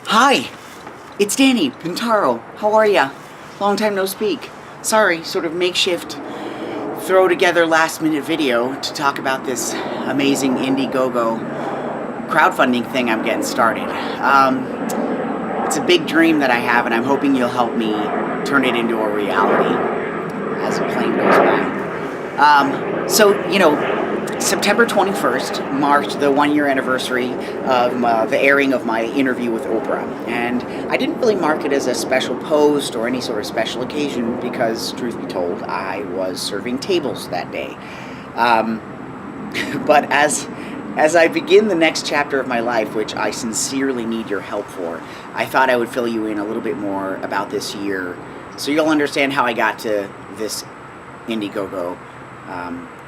Hi, it's Danny Pintaro. How are ya? Long time no speak. Sorry, sort of makeshift, throw together last minute video to talk about this amazing Indiegogo crowdfunding thing I'm getting started. It's a big dream that I have, and I'm hoping you'll help me turn it into a reality as the plane goes by. September 21st marked the 1-year anniversary of the airing of my interview with Oprah. And I didn't really mark it as a special post or any sort of special occasion because, truth be told, I was serving tables that day. But as I begin the next chapter of my life, which I sincerely need your help for, I thought I would fill you in a little bit more about this year so you'll understand how I got to this Indiegogo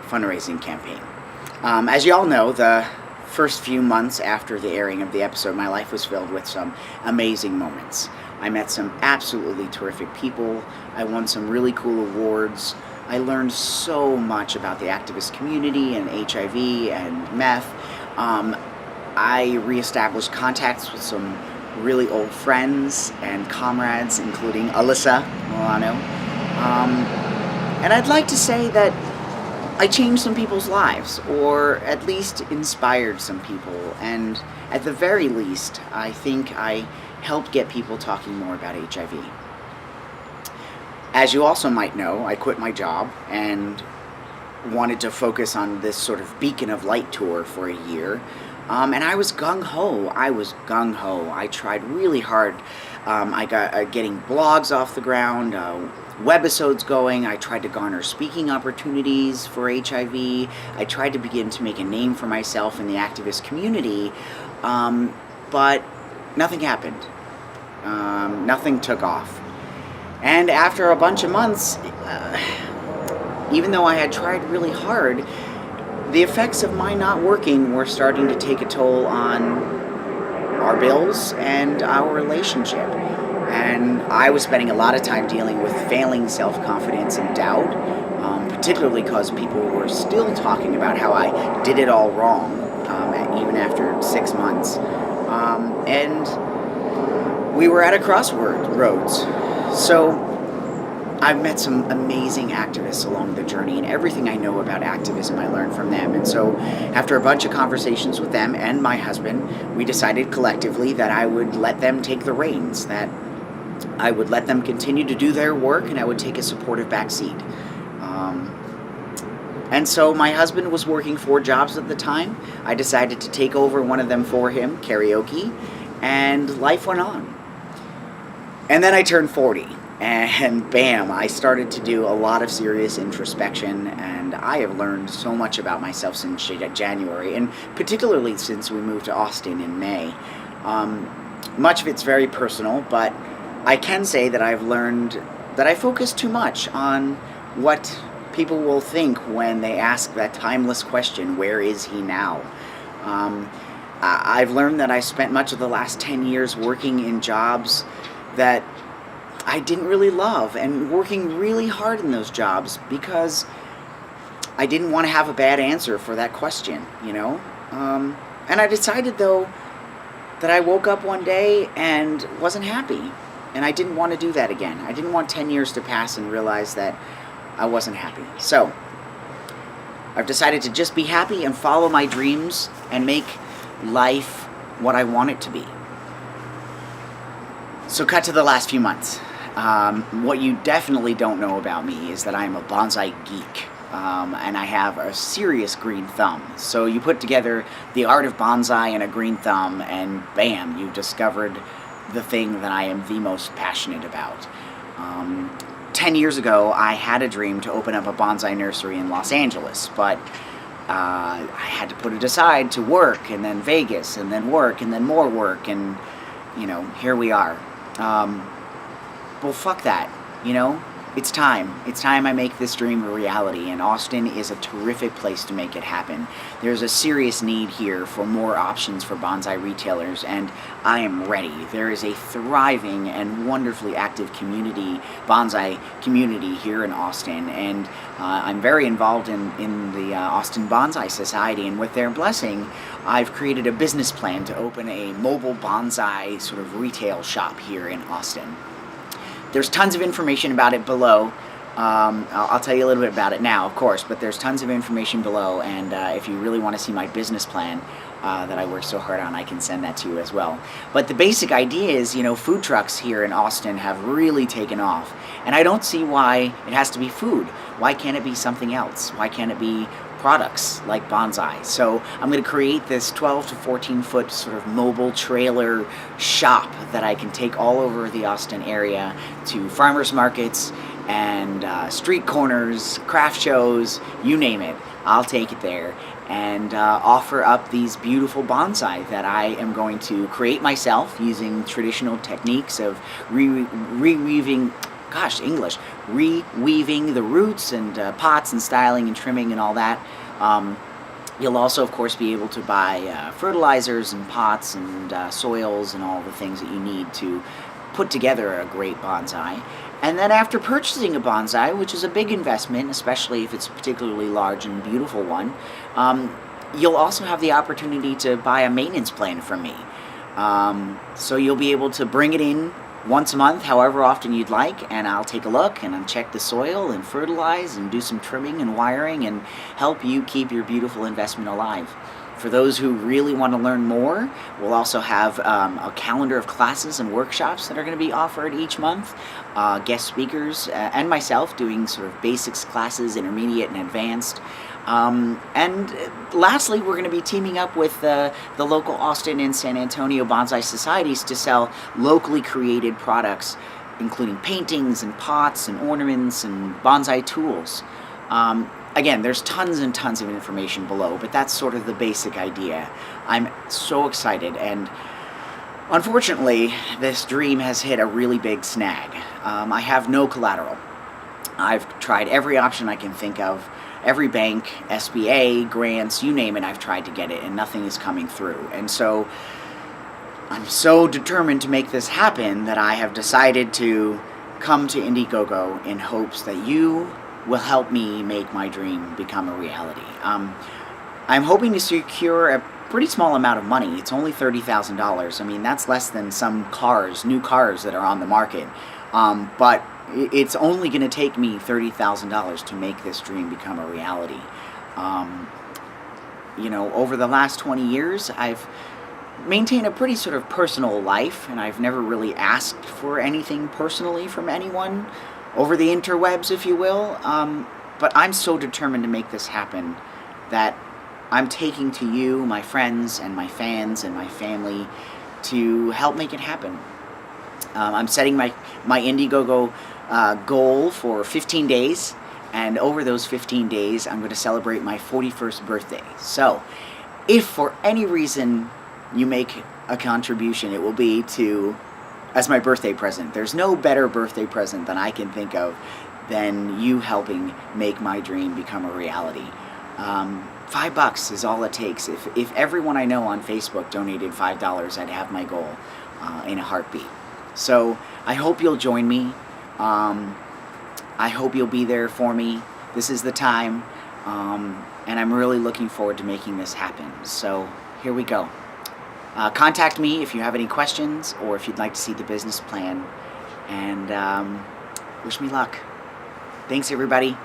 fundraising campaign. As you all know, the first few months after the airing of the episode, my life was filled with some amazing moments. I met some absolutely terrific people. I won some really cool awards. I learned so much about the activist community and HIV and meth. I reestablished contacts with some really old friends and comrades, including Alyssa Milano. And I'd like to say that I changed some people's lives, or at least inspired some people, and at the very least, I think I helped get people talking more about HIV. As you also might know, I quit my job and wanted to focus on this sort of Beacon of Light tour for a year, and I was gung-ho. I tried really hard. I got getting blogs off the ground, webisodes going. I tried to garner speaking opportunities for HIV. I tried to begin to make a name for myself in the activist community, but nothing happened. Nothing took off. And after a bunch of months, even though I had tried really hard, the effects of my not working were starting to take a toll on our bills and our relationship. And I was spending a lot of time dealing with failing self-confidence and doubt, particularly because people were still talking about how I did it all wrong, even after 6 months. And we were at a crossroads. So I've met some amazing activists along the journey, and everything I know about activism I learned from them. And so after a bunch of conversations with them and my husband, we decided collectively that I would let them take the reins, that I would let them continue to do their work, and I would take a supportive backseat. And so my husband was working 4 jobs at the time. I decided to take over one of them for him, karaoke, and life went on. And then I turned 40, and bam, I started to do a lot of serious introspection, and I have learned so much about myself since January, and particularly since we moved to Austin in May. Much of it's very personal, but I can say that I've learned that I focus too much on what people will think when they ask that timeless question, where is he now? I've learned that I spent much of the last 10 years working in jobs that I didn't really love, and working really hard in those jobs because I didn't want to have a bad answer for that question, you know? And I decided, though, that I woke up one day and wasn't happy. And I didn't want to do that again. I didn't want 10 years to pass and realize that I wasn't happy. So I've decided to just be happy and follow my dreams and make life what I want it to be. So cut to the last few months. What you definitely don't know about me is that I'm a bonsai geek. And I have a serious green thumb. So you put together the art of bonsai and a green thumb, and bam, you've discovered the thing that I am the most passionate about. 10 years ago, I had a dream to open up a bonsai nursery in Los Angeles, but I had to put it aside to work, and then Vegas, and then work, and then more work, and, you know, here we are. Well, fuck that, you know? It's time. It's time I make this dream a reality, and Austin is a terrific place to make it happen. There's a serious need here for more options for bonsai retailers, and I am ready. There is a thriving and wonderfully active bonsai community here in Austin, and I'm very involved in the Austin Bonsai Society, and with their blessing, I've created a business plan to open a mobile bonsai sort of retail shop here in Austin. There's tons of information about it below. I'll tell you a little bit about it now, of course, but there's tons of information below, and if you really want to see my business plan that I worked so hard on, I can send that to you as well. But the basic idea is, food trucks here in Austin have really taken off, and I don't see why it has to be food. Why can't it be something else? Why can't it be products like bonsai? So I'm going to create this 12 to 14 foot sort of mobile trailer shop that I can take all over the Austin area to farmers markets and street corners, craft shows, you name it. I'll take it there and offer up these beautiful bonsai that I am going to create myself using traditional techniques of reweaving the roots and pots and styling and trimming and all that. You'll also, of course, be able to buy fertilizers and pots and soils and all the things that you need to put together a great bonsai. And then after purchasing a bonsai, which is a big investment, especially if it's a particularly large and beautiful one, you'll also have the opportunity to buy a maintenance plan from me. So you'll be able to bring it in once a month, however often you'd like, and I'll take a look and I'll check the soil and fertilize and do some trimming and wiring and help you keep your beautiful investment alive. For those who really want to learn more, we'll also have a calendar of classes and workshops that are going to be offered each month. Guest speakers and myself doing sort of basics classes, intermediate and advanced. And lastly, we're going to be teaming up with the local Austin and San Antonio Bonsai Societies to sell locally created products, including paintings and pots and ornaments and bonsai tools. Again, there's tons and tons of information below, but that's sort of the basic idea. I'm so excited, and unfortunately, this dream has hit a really big snag. I have no collateral. I've tried every option I can think of. Every bank, SBA, grants, you name it, I've tried to get it, and nothing is coming through. And so I'm so determined to make this happen that I have decided to come to Indiegogo in hopes that you will help me make my dream become a reality. I'm hoping to secure a pretty small amount of money. It's only $30,000. I mean, that's less than some new cars that are on the market. But it's only going to take me $30,000 to make this dream become a reality. Over the last 20 years, I've maintained a pretty sort of personal life, and I've never really asked for anything personally from anyone over the interwebs, if you will. But I'm so determined to make this happen that I'm taking to you, my friends and my fans and my family, to help make it happen. I'm setting my Indiegogo goal for 15 days, and over those 15 days, I'm going to celebrate my 41st birthday. So, if for any reason you make a contribution, it will be as my birthday present. There's no better birthday present than I can think of than you helping make my dream become a reality. $5 is all it takes. If everyone I know on Facebook donated $5, I'd have my goal in a heartbeat. So I hope you'll join me. I hope you'll be there for me. This is the time, and I'm really looking forward to making this happen. So here we go. Contact me if you have any questions or if you'd like to see the business plan, and wish me luck. Thanks, everybody.